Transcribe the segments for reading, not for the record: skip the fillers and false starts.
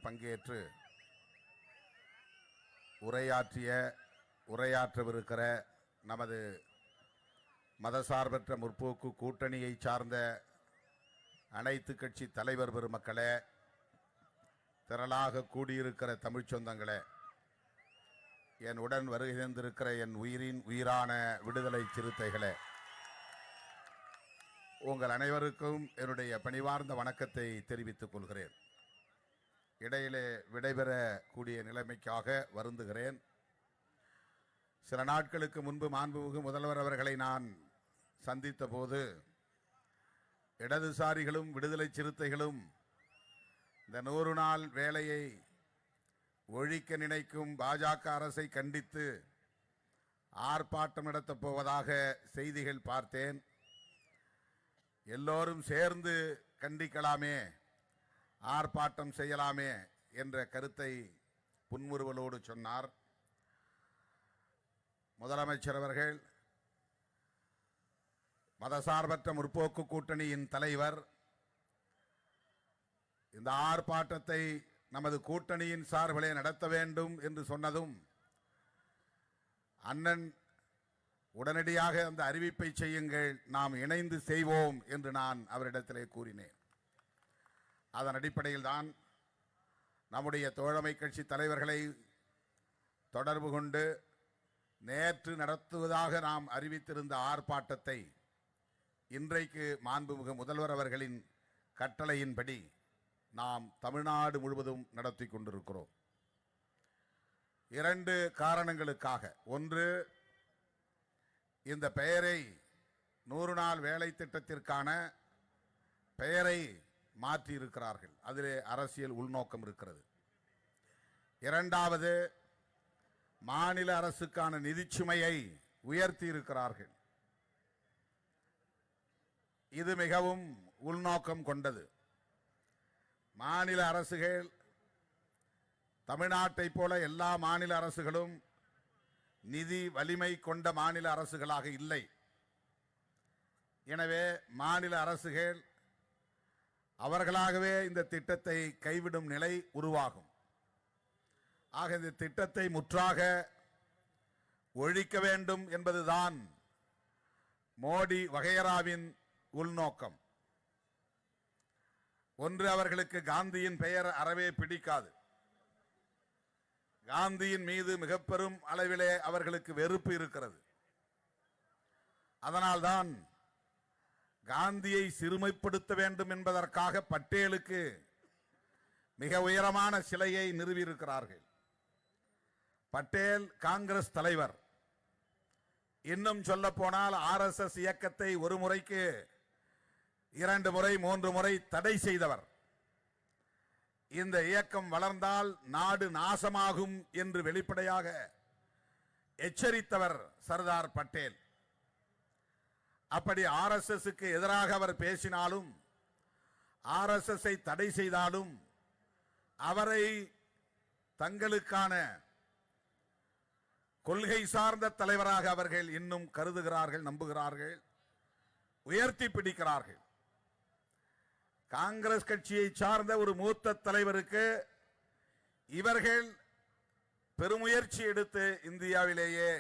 பங்கேற்று உரையாற்றவிருக்கிற நமது மதசார்பற்ற முற்போக்கு கூட்டணியை சார்ந்த அனைத்து கட்சி தலைவர் பெருமக்களே, திரளாக கூடியிருக்கிற தமிழ்ச் சொந்தங்களே, என் உடன் வருகை தந்திருக்கிற என் உயிரின் உயிரான விடுதலை சிறுத்தைகளே, உங்கள் அனைவருக்கும் என்னுடைய பணிவார்ந்த வணக்கத்தை தெரிவித்துக் கொள்கிறேன். இடையிலே விடைபெறக்கூடிய நிலைமைக்காக வருந்துகிறேன். சில நாட்களுக்கு முன்பு மாண்புமிகு முதல்வர் அவர்களை நான் சந்தித்த போது இடதுசாரிகளும் விடுதலை சிறுத்தைகளும் இந்த 100 நாள் வேலையை ஒழிக்க நினைக்கும் பாஜக அரசை கண்டித்து ஆர்ப்பாட்டம் நடத்தப் போவதாக செய்திகள் பார்த்தேன். எல்லோரும் சேர்ந்து கண்டிக்கலாமே, ஆர்ப்பாட்டம் செய்யலாமே என்ற கருத்தை புன்முறுவலோடு சொன்னார். முதலமைச்சர் அவர்கள், மதசார்பற்ற முற்போக்கு கூட்டணியின் தலைவர், இந்த ஆர்ப்பாட்டத்தை நமது கூட்டணியின் சார்பிலே நடத்த வேண்டும் என்று சொன்னதும் அண்ணன் உடனடியாக அந்த அறிவிப்பை செய்யுங்கள், நாம் இணைந்து செய்வோம் என்று நான் அவரிடத்திலே கூறினேன். அதன் அடிப்படையில் தான் நம்முடைய தோழமை கட்சி தலைவர்களை தொடர்பு கொண்டு நேற்று நடத்துவதாக நாம் அறிவித்திருந்த ஆர்ப்பாட்டத்தை இன்றைக்கு மாண்புமிகு முதல்வர் அவர்களின் கட்டளையின்படி நாம் தமிழ்நாடு முழுவதும் நடத்தி கொண்டிருக்கிறோம். 2 காரணங்களுக்காக. ஒன்று, இந்த பெயரை 100 நாள் வேலை திட்டத்திற்கான பெயரை மாற்றி இருக்கிறார்கள், அதிலே அரசியல் உள்நோக்கம் இருக்கிறது. இரண்டாவது, மாநில அரசுக்கான நிதிச்சுமையை உயர்த்தி இருக்கிறார்கள். இது மிகவும் உள்நோக்கம் கொண்டது. மாநில அரசுகள் தமிழ்நாட்டை போல எல்லா மாநில அரசுகளும் நிதி வலிமை கொண்ட மாநில அரசுகளாக இல்லை. எனவே மாநில அரசுகள் அவர்களாகவே இந்த திட்டத்தை கைவிடும் நிலை உருவாகும். ஆக இந்த திட்டத்தை முற்றாக ஒழிக்க வேண்டும் என்பதுதான் மோடி வகையராவின் உள்நோக்கம். ஒன்று, அவர்களுக்கு காந்தியின் பெயர் அறவே பிடிக்காது. காந்தியின் மீது மிக பெரும் அளவிலே அவர்களுக்கு வெறுப்பு இருக்கிறது. அதனால்தான் காந்தியை சிறுமைப்படுத்த வேண்டும் என்பதற்காக பட்டேலுக்கு மிக உயரமான சிலையை நிறுவியிருக்கிறார்கள். பட்டேல் காங்கிரஸ் தலைவர். இன்னும் சொல்ல போனால் RSS இயக்கத்தை ஒரு முறைக்கு 2 முறை 3 முறை தடை செய்தவர். இந்த இயக்கம் வளர்ந்தால் நாடு நாசமாகும் என்று வெளிப்படையாக எச்சரித்தவர் சர்தார் பட்டேல். அப்படி RSSக்கு எதிராக அவர் பேசினாலும், RSSஐ தடை செய்தாலும் அவரை தங்களுக்கான கொள்கை சார்ந்த தலைவராக அவர்கள் இன்னும் கருதுகிறார்கள், நம்புகிறார்கள், உயர்த்தி பிடிக்கிறார்கள். காங்கிரஸ் கட்சியை சார்ந்த ஒரு மூத்த தலைவருக்கு இவர்கள் பெருமுயற்சி எடுத்து இந்தியாவிலேயே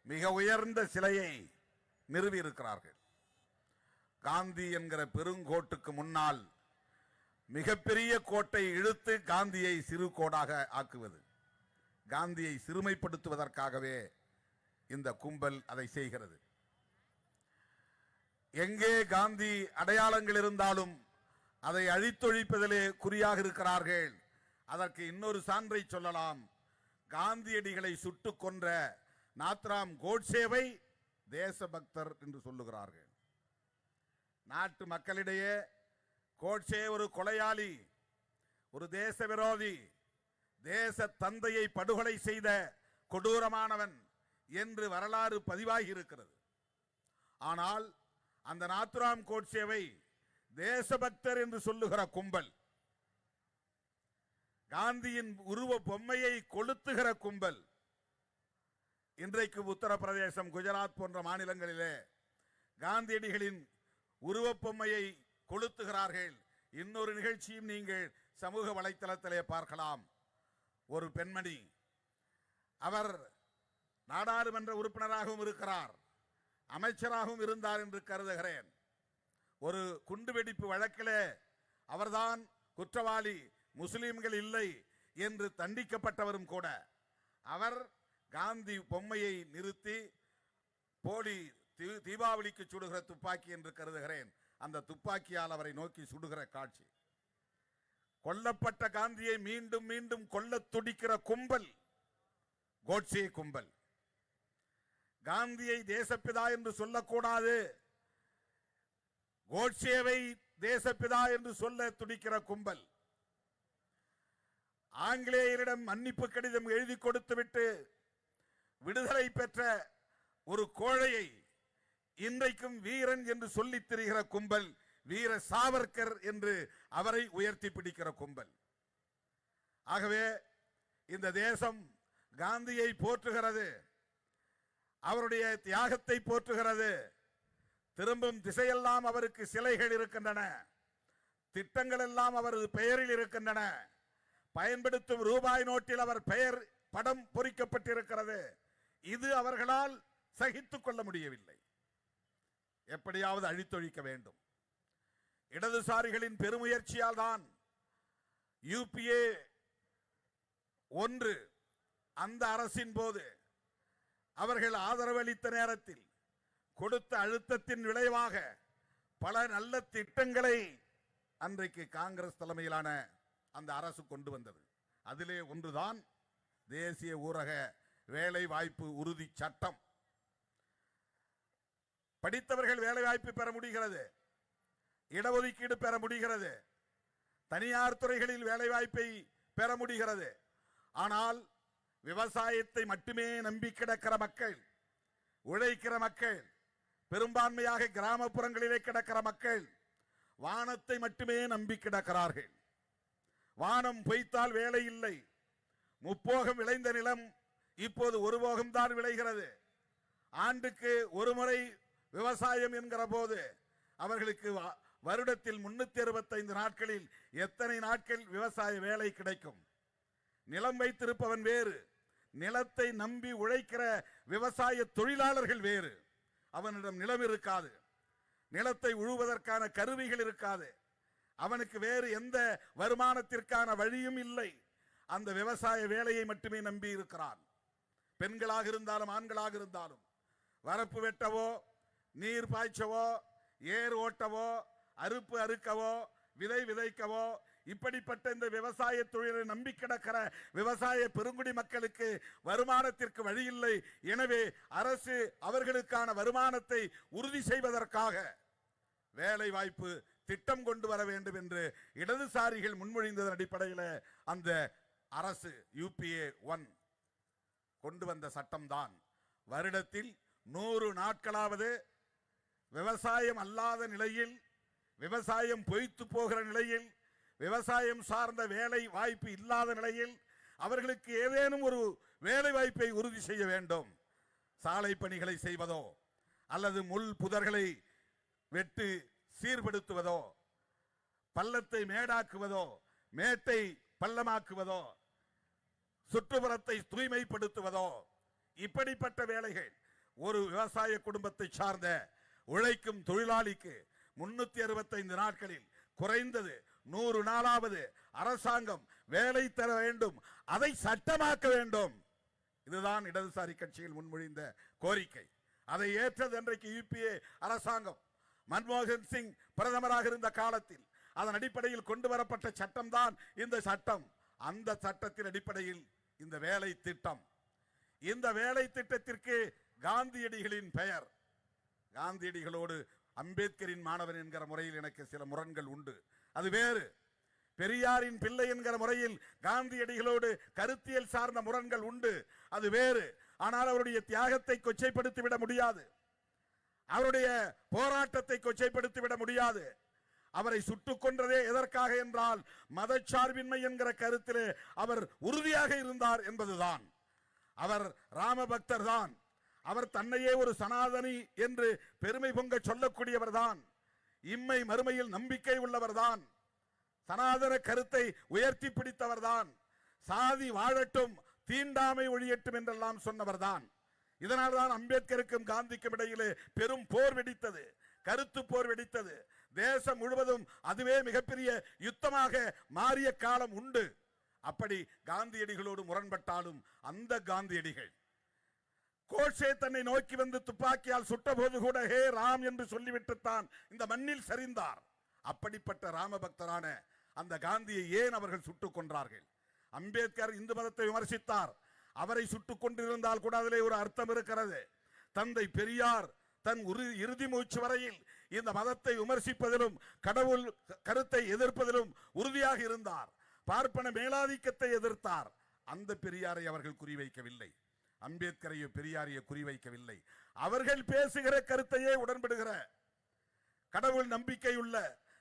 மிக உயர்ந்த சிலையை நிறுவி இருக்கிறார்கள். காந்தி என்கிற பெருங்கோட்டுக்கு முன்னால் மிகப்பெரிய கோட்டை இழுத்து காந்தியை சிறு கோடாக ஆக்குவது, காந்தியை சிறுமைப்படுத்துவதற்காகவே இந்த கும்பல் அதை செய்கிறது. எங்கே காந்தி அடையாளங்கள் இருந்தாலும் அதை அழித்தொழிப்பதிலே குறியாக இருக்கிறார்கள். அதற்கு இன்னொரு சான்றை சொல்லலாம். காந்தியடிகளை சுட்டுக் கொன்ற நாத்ராம் கோட்சேவை தேசபக்தர் என்று சொல்லுகிறார்கள். நாட்டு மக்களிடையே கோட்சே ஒரு கொலையாளி, ஒரு தேச விரோதி, தேச தந்தையை படுகொலை செய்த கொடூரமானவன் என்று வரலாறு பதிவாகி இருக்கிறது. ஆனால் அந்த நாத்ராம் கோட்சேவை தேசபக்தர் என்று சொல்லுகிற கும்பல், காந்தியின் உருவ பொம்மையை கொளுத்துகிற கும்பல், இன்றைக்கு உத்தரப்பிரதேசம், குஜராத் போன்ற மாநிலங்களிலே காந்தியடிகளின் உருவப்பொம்மையை கொளுத்துகிறார்கள். இன்னொரு நிகழ்ச்சியும் நீங்கள் சமூக வலைத்தளத்திலே பார்க்கலாம். ஒரு பெண்மணி, அவர் நாடாளுமன்ற உறுப்பினராகவும் இருக்கிறார், அமைச்சராகவும் இருந்தார் என்று கருதுகிறேன். ஒரு குண்டுவெடிப்பு வழக்கிலே அவர்தான் குற்றவாளி, முஸ்லிம்கள் இல்லை என்று தண்டிக்கப்பட்டவரும் கூட. அவர் காந்தி பொம்மையை நிறுத்தி போலி தீபாவளிக்கு சுடுகிற துப்பாக்கி என்று கருதுகிறேன், அந்த துப்பாக்கியால் அவரை நோக்கி சுடுகிற காட்சி. கொல்லப்பட்ட காந்தியை மீண்டும் மீண்டும் கொல்ல துடிக்கிற கும்பல் கோட்சே கும்பல். காந்தியை தேசப்பிதா என்று சொல்லக்கூடாது, கோட்சேவை தேசப்பிதா என்று சொல்ல துடிக்கிற கும்பல். ஆங்கிலேயரிடம் மன்னிப்பு கடிதம் எழுதி கொடுத்துவிட்டு விடுதலை பெற்ற ஒரு கோழையை இன்றைக்கும் வீரன் என்று சொல்லித் திரிகிற கும்பல், வீர சாவர்கர் என்று அவரை உயர்த்தி பிடிக்கிற கும்பல். ஆகவே இந்த தேசம் காந்தியை போற்றுகிறது, அவருடைய தியாகத்தை போற்றுகிறது. திரும்பும் திசையெல்லாம் அவருக்கு சிலைகள் இருக்கின்றன, திட்டங்கள் எல்லாம் அவரது பெயரில் இருக்கின்றன. பயன்படுத்தும் ரூபாய் நோட்டில் அவர் பெயர் படம் பொறிக்கப்பட்டிருக்கிறது. இது அவர்களால் சகித்துக் கொள்ள முடியவில்லை. எப்படியாவது அழித்தொழிக்க வேண்டும். இடதுசாரிகளின் பெருமுயற்சியால் தான் UPA 1 அந்த அரசின் போது அவர்கள் ஆதரவு அளித்த நேரத்தில் கொடுத்த அழுத்தத்தின் விளைவாக பல நல்ல திட்டங்களை அன்றைக்கு காங்கிரஸ் தலைமையிலான அந்த அரசு கொண்டு வந்தது. அதிலே ஒன்றுதான் தேசிய ஊரக வேலை வாய்ப்பு உறுதி சட்டம். படித்தவர்கள் வேலை வாய்ப்பு பெற முடிகிறது, இடஒதுக்கீடு பெற முடிகிறது, தனியார் துறைகளில் வேலை வாய்ப்பை பெற முடிகிறது. ஆனால் விவசாயத்தை மட்டுமே நம்பி கிடக்கிற மக்கள், உழைக்கிற மக்கள், பெரும்பான்மையாக கிராமப்புறங்களிலே கிடக்கிற மக்கள் வானத்தை மட்டுமே நம்பி கிடக்கிறார்கள். வானம் பொய்த்தால் வேலை இல்லை. முப்போகம் விளைந்த நிலம் இப்போது ஒரு போகம்தான் விளைகிறது. ஆண்டுக்கு ஒரு முறை விவசாயம் என்கிற போது அவர்களுக்கு வருடத்தில் 365 நாட்களில் எத்தனை நாட்கள் விவசாய வேலை கிடைக்கும்? நிலம் வைத்திருப்பவன் வேறு, நிலத்தை நம்பி உழைக்கிற விவசாய தொழிலாளர்கள் வேறு. அவனிடம் நிலம் இருக்காது, நிலத்தை உழுவதற்கான கருவிகள் இருக்காது, அவனுக்கு வேறு எந்த வருமானத்திற்கான வழியும் இல்லை. அந்த விவசாய வேலையை மட்டுமே நம்பி இருக்கிறான். பெண்களாக இருந்தாலும் ஆண்களாக இருந்தாலும் வரப்பு வெட்டவோ, நீர் பாய்ச்சவோ, ஏர் ஓட்டவோ, அறுப்பு அறுக்கவோ, விதை விதைக்கவோ, இப்படிப்பட்ட இந்த விவசாய தொழிலை நம்பி கிடக்கிற விவசாய பெருங்குடி மக்களுக்கு வருமானத்திற்கு வழியில்லை. எனவே அரசு அவர்களுக்கான வருமானத்தை உறுதி செய்வதற்காக வேலை வாய்ப்பு திட்டம் கொண்டு வர வேண்டும் என்று இடதுசாரிகள் முன்மொழிந்ததன் அடிப்படையில் அந்த அரசு UPA 1 கொண்டு வந்த சட்டம்தான் வருடத்தில் 100 நாட்களாவது விவசாயம் அல்லாத நிலையில், விவசாயம் பொய்த்து போகிற நிலையில், விவசாயம் சார்ந்த வேலை வாய்ப்பு இல்லாத நிலையில் அவர்களுக்கு ஏதேனும் ஒரு வேலை வாய்ப்பை உறுதி செய்ய வேண்டும். சாலை பணிகளை செய்வதோ அல்லது முள் புதர்களை வெட்டு சீர்படுத்துவதோ, பள்ளத்தை மேடாக்குவதோ, மேட்டை பள்ளமாக்குவதோ, சுற்றுப்புறத்தை தூய்மைப்படுத்துவதோ, இப்படிப்பட்ட வேலைகள் ஒரு விவசாய குடும்பத்தை சார்ந்த உழைக்கும் தொழிலாளிக்கு 365 நாட்களில் குறைந்தது 100 நாளாவது அரசாங்கம் வேலை தர வேண்டும், அதை சட்டமாக்க வேண்டும். இதுதான் இடதுசாரி கட்சிகள் முன்மொழிந்த கோரிக்கை. அதை ஏற்றது இன்றைக்கு UPA அரசாங்கம். மன்மோகன் சிங் பிரதமராக இருந்த காலத்தில் அதன் அடிப்படையில் கொண்டு வரப்பட்ட சட்டம் தான் இந்த சட்டம். அந்த சட்டத்தின் அடிப்படையில் இந்த வேலை திட்டம். இந்த வேலை திட்டத்திற்கு காந்தியடிகளின் பெயர். காந்தியடிகளோடு அம்பேத்கரின் மாணவன் என்கிற முறையில் எனக்கு சில முரண்கள் உண்டு, அது வேறு. பெரியாரின் பிள்ளை என்கிற முறையில் காந்தியடிகளோடு கருத்தியல் சார்ந்த முரண்கள் உண்டு, அது வேறு. ஆனால் அவருடைய தியாகத்தை கொச்சைப்படுத்திவிட முடியாது, அவருடைய போராட்டத்தை கொச்சைப்படுத்திவிட முடியாது. அவரை சுட்டுக் கொன்றதே எதற்காக என்றால் மதச்சார்பின்மை என்கிற கருத்திலே அவர் உறுதியாக இருந்தார் என்பதுதான். அவர் ராமபக்தர் தான், அவர் தன்னையே ஒரு சனாதனி என்று பெருமை பொங்க சொல்லக்கூடியவர் தான், இம்மை மறுமையில் நம்பிக்கை உள்ளவர் தான். சனாதன கருத்தை உயர்த்தி பிடித்தவர்தான். சாதி வாழட்டும், தீண்டாமை ஒழியட்டும் என்றெல்லாம் சொன்னவர்தான். இதனால்தான் அம்பேத்கருக்கும் காந்திக்கும் இடையிலே பெரும் போர் வெடித்தது, கருத்து போர் வெடித்தது. தேசம் முழுவதும் அதுவே மிகப்பெரிய யுத்தமாக மாறிய காலம் உண்டு. அப்படி காந்தியடிகளோடு முரண்பட்டாலும் அந்த காந்தியடிகள் கோட்சே தன்னை நோக்கி வந்து துப்பாக்கியால் சுட்ட போது கூட ஹே ராம் என்று சொல்லிவிட்டுத்தான் இந்த மண்ணில் சரிந்தார். அப்படிப்பட்ட ராமபக்தரான அந்த காந்தியை ஏன் அவர்கள் சுட்டுக் கொன்றார்கள்? அம்பேத்கர் இந்து மதத்தை விமர்சித்தார். அவரை சுட்டுக் கொண்டிருந்தால் கூட அதிலே ஒரு அர்த்தம் இருக்கிறது. தந்தை பெரியார் தன் இறுதி மூச்சு வரையில் இந்த மதத்தை விமர்சிப்பதிலும் கடவுள் கருத்தை எதிர்ப்பதிலும் உறுதியாக இருந்தார். பார்ப்பன மேலாதிக்கத்தை எதிர்த்தார். அந்த பெரியாரை அவர்கள் குறிவைக்கவில்லை, அம்பேத்கரையோ பெரியாரையோ குறிவைக்கவில்லை. அவர்கள் பேசுகிற கருத்தையே உடன்படுகிற கடவுள் நம்பிக்கையுள்ள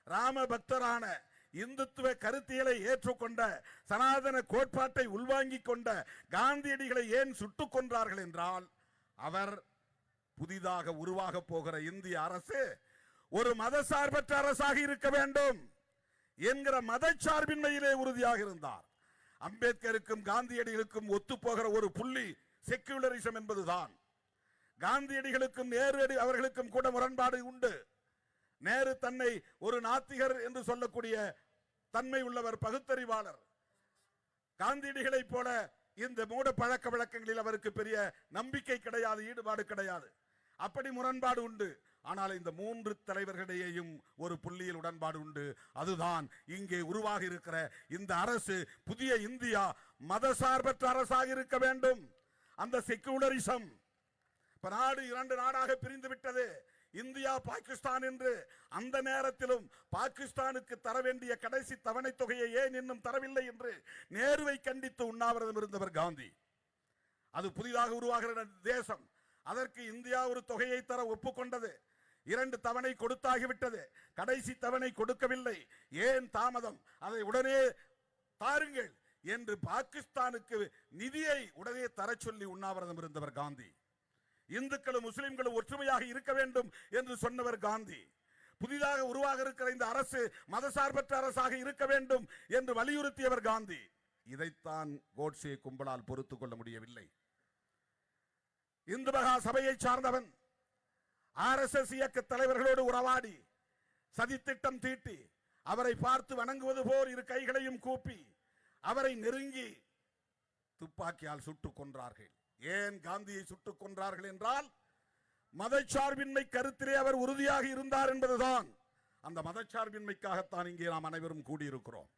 ராம பக்தரான இந்துத்துவ கருத்தியலை ஏற்றுக்கொண்ட சனாதன கோட்பாட்டை உள்வாங்கிக் கொண்ட காந்தியடிகளை ஏன் சுட்டுக் கொன்றார்கள் என்றால், அவர் புதிதாக உருவாக போகிற இந்திய அரசு ஒரு மதசார்பற்ற அரசாக இருக்க வேண்டும் என்கிற மதச்சார்பின்மையிலே உறுதியாக இருந்தார். அம்பேத்கருக்கும் காந்தியடிகளுக்கும் ஒத்துப்போகிற ஒரு புள்ளி செக்குலரிசம் என்பதுதான். காந்தியடிகளுக்கும் நேரு அவர்களுக்கும் கூட முரண்பாடு உண்டு. நேரு தன்னை ஒரு நாத்திகர் என்று சொல்லக்கூடிய தன்மை உள்ளவர், பகுத்தறிவாளர். காந்தியடிகளை போல இந்த மூட பழக்க வழக்கங்களில் அவருக்கு பெரிய நம்பிக்கை கிடையாது, ஈடுபாடு கிடையாது. அப்படி முரண்பாடு உண்டு. ஆனால் இந்த மூன்று தலைவர்களிடையேயும் ஒரு புள்ளியில் உடன்பாடு உண்டு. அதுதான் இங்கே உருவாக இருக்கிற இந்த அரசு புதிய இந்தியா மதசார்பற்ற அரசாக இருக்க வேண்டும். அந்த செக்குலரிசம் இப்ப நாடு இரண்டு நாடாக பிரிந்து விட்டது, இந்தியா பாகிஸ்தான் என்று. அந்த நேரத்திலும் பாகிஸ்தானுக்கு தர வேண்டிய கடைசி தவணை தொகையை ஏன் இன்னும் தரவில்லை என்று நேருவை கண்டித்து உண்ணாவிரதம் இருந்தவர் காந்தி. அது புதிதாக உருவாகிற தேசம், அதற்கு இந்தியா ஒரு தொகையை தர ஒப்புக்கொண்டது. 2 தவணை கொடுத்தாகிவிட்டது, கடைசி தவணை கொடுக்கவில்லை. ஏன் தாமதம்? அதை உடனே தாருங்கள் என்று பாகிஸ்தானுக்கு நிதியை உடனே தர சொல்லி உண்ணாவிரதம் இருந்தவர் காந்தி. இந்துக்களும் முஸ்லிம்களும் ஒற்றுமையாக இருக்க வேண்டும் என்று சொன்னவர் காந்தி. புதிதாக உருவாக இருக்கிற இந்த அரசு மதசார்பற்ற அரசாக இருக்க வேண்டும் என்று வலியுறுத்தியவர் காந்தி. இதைத்தான் கோட்சே கும்பலால் பொறுத்துக் கொள்ள முடியவில்லை. இந்து மகா சபையை சார்ந்தவன் RSS இயக்க தலைவர்களோடு உறவாடி சதித்திட்டம் தீட்டி அவரை பார்த்து வணங்குவது போல் இரு கைகளையும் கூப்பி அவரை நெருங்கி துப்பாக்கியால் சுட்டுக் கொன்றார்கள். ஏன் காந்தியை சுட்டுக் கொன்றார்கள் என்றால், மதச்சார்பின்மை கருத்திலே அவர் உறுதியாக இருந்தார் என்பதுதான். அந்த மதச்சார்பின்மைக்காகத்தான் இங்கே நாம் அனைவரும் கூடியிருக்கிறோம்.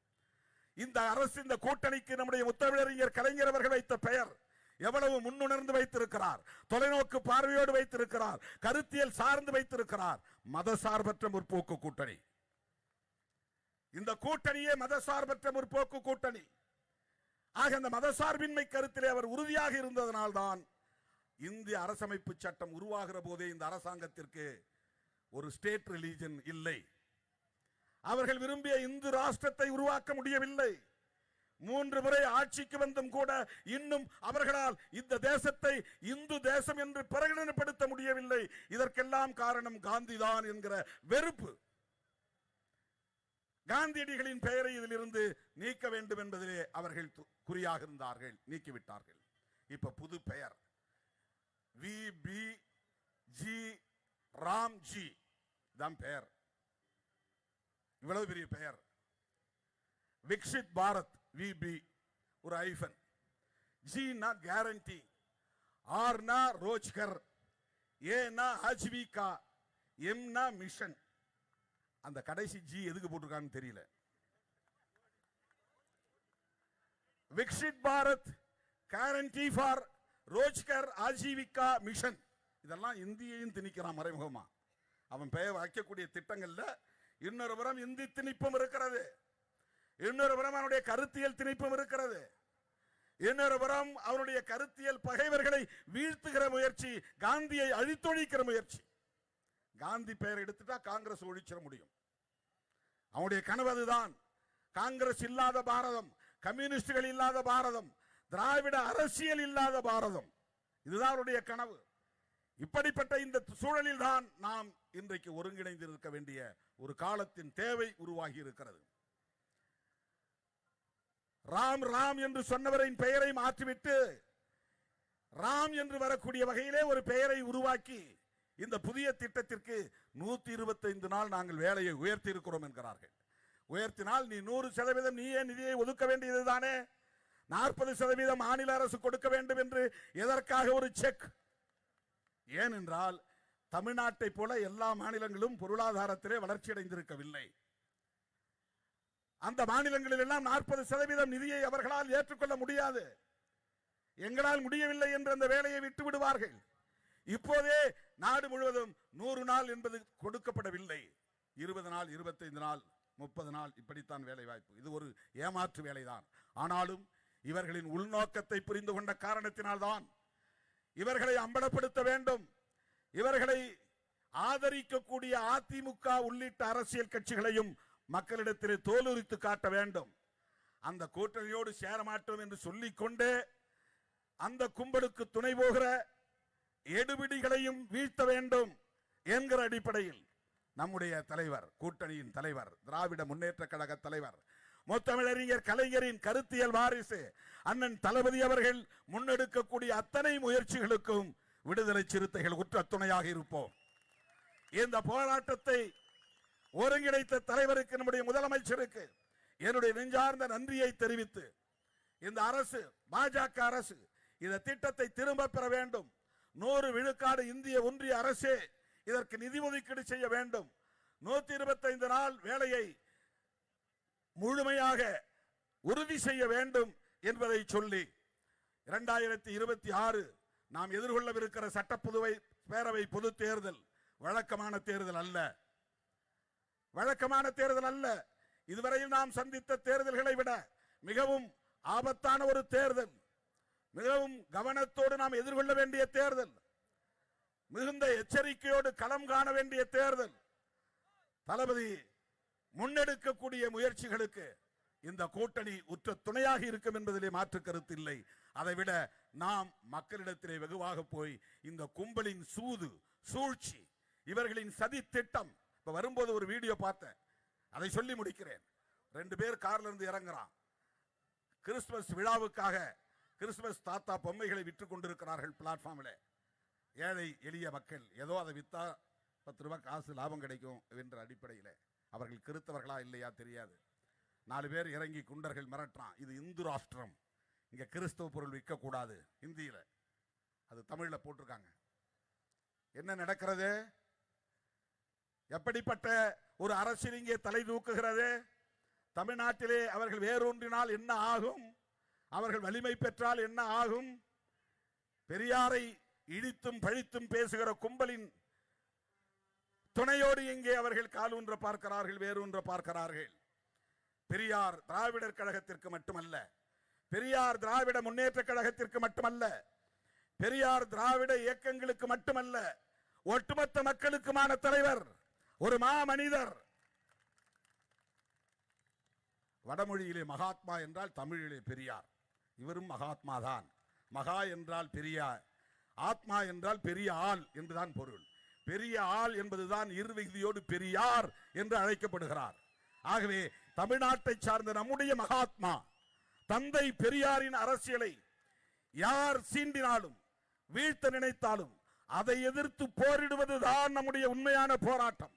இந்த அரசு, இந்த கூட்டணிக்கு நம்முடைய முத்தமிழறிஞர் கலைஞர் அவர்கள் வைத்த பெயர் எவ்வளவு முன்னுணர்ந்து வைத்திருக்கிறார், தொலைநோக்கு பார்வையோடு வைத்திருக்கிறார், கருத்தியல் சார்ந்து வைத்திருக்கிறார். மதசார்பற்ற முற்போக்கு கூட்டணி. இந்த கூட்டணியே மதசார்பற்ற முற்போக்கு கூட்டணி. ஆக அந்த மதசார்பின்மை கருத்திலே அவர் உறுதியாக இருந்ததனால்தான் இந்திய அரசமைப்பு சட்டம் உருவாகிற போதே இந்த அரசாங்கத்திற்கு ஒரு ஸ்டேட் ரிலீஜன் இல்லை. அவர்கள் விரும்பிய இந்து ராஷ்டிரத்தை உருவாக்க முடியவில்லை. 3 முறை ஆட்சிக்கு வந்தும் கூட இன்னும் அவர்களால் இந்த தேசத்தை இந்து தேசம் என்று பிரகடனப்படுத்த முடியவில்லை. இதற்கெல்லாம் காரணம் காந்திதான் என்கிற வெறுப்பு. காந்தியடிகளின் பெயரை இதிலிருந்து நீக்க வேண்டும் என்பதிலே அவர்கள் குறியாக இருந்தார்கள், நீக்கிவிட்டார்கள். இப்ப புது பெயர் VBG ராம்ஜி தான் பெயர். இவ்வளவு பெரிய பெயர். விக்ஷித் பாரத் VB ஒரு ஐஃபன், ஜீனா கேரண்டி, ஆர்னா ரோஜ்கர், ஏனா ஆஜீவிகா, எம்னா மிஷன். அந்த கடைசி ஜி எதுக்கு போட்டிருக்கான்னு தெரியல. Viksit Bharat, guarantee for Rozgar, Ajeevika, mission. இதெல்லாம் இந்தியையும் திணிக்கிறான் மறைமுகமா. அவன் பெயர் வைக்கக்கூடிய திட்டங்கள்ல இன்னொரு புறம் இந்தி திணிப்பும் இருக்கிறது, இன்னொரு புறம் அவனுடைய கருத்தியல் திணிப்பும் இருக்கிறது, இன்னொரு புறம் அவனுடைய கருத்தியல் பகைவர்களை வீழ்த்துகிற முயற்சி, காந்தியை அழித்தொழிக்கிற முயற்சி. காந்தி பெயர் எடுத்துட்டா காங்கிரஸ் ஒழிச்சிட முடியும். அவனுடைய கனவு அதுதான். காங்கிரஸ் இல்லாத பாரதம், கம்யூனிஸ்டுகள் இல்லாத பாரதம், திராவிட அரசியல் இல்லாத பாரதம், இதுதான் அவருடைய கனவு. இப்படிப்பட்ட இந்த சூழலில் தான் நாம் இன்றைக்கு ஒருங்கிணைந்து இருக்க வேண்டிய ஒரு காலத்தின் தேவை உருவாகி இருக்கிறது. ராம் ராம் என்று சொன்னவரின் பெயரை மாற்றிவிட்டு ராம் என்று வரக்கூடிய வகையிலே ஒரு பெயரை உருவாக்கி இந்த புதிய திட்டத்திற்கு 125 நாள் நாங்கள் வேலையை உயர்த்தி இருக்கிறோம் என்கிறார்கள். உயர்த்தினால் நீ 100% நீயே நிதியை ஒதுக்க வேண்டியதுதானே, 40% மாநில அரசு கொடுக்க வேண்டும் என்று எதற்காக ஒரு செக்? ஏனென்றால் தமிழ்நாட்டை போல எல்லா மாநிலங்களும் பொருளாதாரத்திலே வளர்ச்சி அடைந்திருக்கவில்லை. அந்த மாநிலங்களில் எல்லாம் 40% நிதியை அவர்களால் ஏற்றுக்கொள்ள முடியாது. எங்களால் முடியவில்லை என்று அந்த வேலையை விட்டு விடுவார்கள். இப்போதே நாடு முழுவதும் 100 நாள் என்பது கொடுக்கப்படவில்லை. 20 நாள், 25 நாள், 30 நாள், இப்படித்தான் வேலை வாய்ப்பு. இது ஒரு ஏமாற்று வேலைதான். ஆனாலும் இவர்களின் உள்நோக்கத்தை புரிந்து கொண்ட காரணத்தினால்தான் இவர்களை அம்பலப்படுத்த வேண்டும். இவர்களை ஆதரிக்கக்கூடிய அதிமுக உள்ளிட்ட அரசியல் கட்சிகளையும் மக்களிடத்திலே தோலுரித்து காட்ட வேண்டும். அந்த கூட்டணியோடு சேர மாட்டோம் என்று சொல்லிக்கொண்டே அந்த கும்பலுக்கு துணை போகிற எடுபிடிகளையும் வீழ்த்த வேண்டும் என்கிற அடிப்படையில் நம்முடைய தலைவர், கூட்டணியின் தலைவர், திராவிட முன்னேற்ற கழக தலைவர், முத்தமிழறிஞர் கலைஞரின் கருத்தியல் வாரிசு அண்ணன் தளபதி அவர்கள் முன்னெடுக்கக்கூடிய அத்தனை முயற்சிகளுக்கும் விடுதலை சிறுத்தைகள் உற்ற துணையாக இருப்போம். இந்த போராட்டத்தை ஒருங்கிணைத்த தலைவருக்கு, நம்முடைய முதலமைச்சருக்கு என்னுடைய நெஞ்சார்ந்த நன்றியை தெரிவித்து, இந்த அரசு, பாஜக அரசு இந்த திட்டத்தை திரும்ப பெற வேண்டும். 100 விழுக்காடு இந்திய ஒன்றிய அரசே இதற்கு நிதி ஒதுக்கீடு செய்ய வேண்டும். 125 நாள் வேலையை முழுமையாக உறுதி செய்ய வேண்டும் என்பதை சொல்லி 2026 நாம் எதிர்கொள்ளவிருக்கிற சட்டப்புதுவை பேரவை பொது தேர்தல் வழக்கமான தேர்தல் அல்ல. வழக்கமான தேர்தல் அல்ல. இதுவரையில் நாம் சந்தித்த தேர்தல்களை விட மிகவும் ஆபத்தான ஒரு தேர்தல். மிகவும் கவனத்தோடு நாம் எதிர்கொள்ள வேண்டிய தேர்தல். மிகுந்த எச்சரிக்கையோடு களம் காண வேண்டிய தேர்தல். தளபதி முன்னெடுக்கக்கூடிய முயற்சிகளுக்கு இந்த கூட்டணி உற்ற துணையாக இருக்கும் என்பதிலே மாற்று கருத்து இல்லை. அதைவிட நாம் மக்களிடத்திலே வெகுவாக போய் இந்த கும்பலின் சூது, சூழ்ச்சி, இவர்களின் சதி திட்டம். இப்ப வரும்போது ஒரு வீடியோ பார்த்தேன், அதை சொல்லி முடிக்கிறேன். 2 பேர் கார்ல இருந்து இறங்குறான். கிறிஸ்துமஸ் விழாவுக்காக கிறிஸ்துமஸ் தாத்தா பொம்மைகளை விற்றுக் கொண்டிருக்கிறார்கள் பிளாட்ஃபார்மில். ஏழை எளிய மக்கள் ஏதோ அதை வித்தா 10 ரூபாய் காசு லாபம் கிடைக்கும் என்ற அடிப்படையில் அவர்கள் கிறிஸ்தவர்களா இல்லையா தெரியாது. 4 பேர் இறங்கி குண்டர்கள் மிரட்டுறான். இது இந்து ராஷ்டிரம், இங்க கிறிஸ்தவ பொருள் விற்கக்கூடாது. ஹிந்தியில, அது தமிழ்ல போட்டிருக்காங்க. என்ன நடக்கிறது? எப்படிப்பட்ட ஒரு அரசியல் இங்கே தலை தூக்குகிறது? தமிழ்நாட்டிலே அவர்கள் வேரூன்றினால் என்ன ஆகும்? அவர்கள் வலிமை பெற்றால் என்ன ஆகும்? பெரியாரை இடித்தும் பழித்தும் பேசுகிற கும்பலின் துணையோடு இங்கே அவர்கள் காலூன்ற பார்க்கிறார்கள், வேரூன்ற பார்க்கிறார்கள். பெரியார் திராவிடர் கழகத்திற்கு மட்டுமல்ல, பெரியார் திராவிட முன்னேற்ற கழகத்திற்கு மட்டுமல்ல, பெரியார் திராவிட இயக்கங்களுக்கு மட்டுமல்ல, ஒட்டுமொத்த மக்களுக்குமான தலைவர், ஒரு மாமனிதர். வடமொழியிலே மகாத்மா என்றால் தமிழிலே பெரியார். இவரும் மகாத்மா தான். மகா என்றால் பெரியார், ஆத்மா என்றால் பெரிய ஆள் என்றுதான் பொருள். பெரிய ஆள் என்பதுதான் இருவிகுதியோடு பெரியார் என்று அழைக்கப்படுகிறார். ஆகவே தமிழ்நாட்டை சார்ந்த நம்முடைய மகாத்மா தந்தை பெரியாரின் அரசியலை யார் சீண்டினாலும் வீழ்த்த நினைத்தாலும் அதை எதிர்த்து போரிடுவதுதான் நம்முடைய உண்மையான போராட்டம்.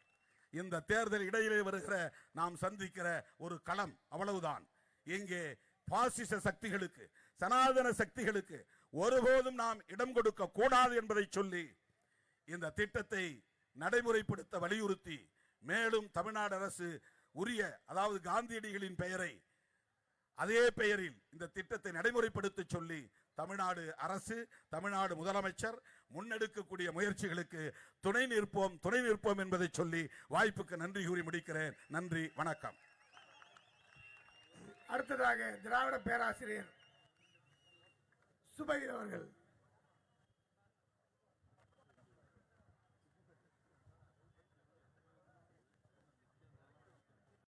இந்த தேர்தல் இடையிலே வருகிற நாம் சந்திக்கிற ஒரு களம், அவ்வளவுதான். இங்கே பாசிச சக்திகளுக்கு, சனாதன சக்திகளுக்கு ஒருபோதும் நாம் இடம் கொடுக்க கூடாது என்பதை சொல்லி இந்த திட்டத்தை நடைமுறைப்படுத்த வலியுறுத்தி, மேலும் தமிழ்நாடு அரசு உரிய, அதாவது காந்தியடிகளின் பெயரை அதே பெயரில் இந்த திட்டத்தை நடைமுறைப்படுத்த சொல்லி தமிழ்நாடு அரசு, தமிழ்நாடு முதலமைச்சர் முன்னெடுக்கக்கூடிய முயற்சிகளுக்கு துணை நிற்போம் என்பதை சொல்லி வாய்ப்புக்கு நன்றி கூறி முடிக்கிறேன். நன்றி, வணக்கம். அடுத்ததாக திராவிட பேராசிரியர் சுபைர் அவர்கள்.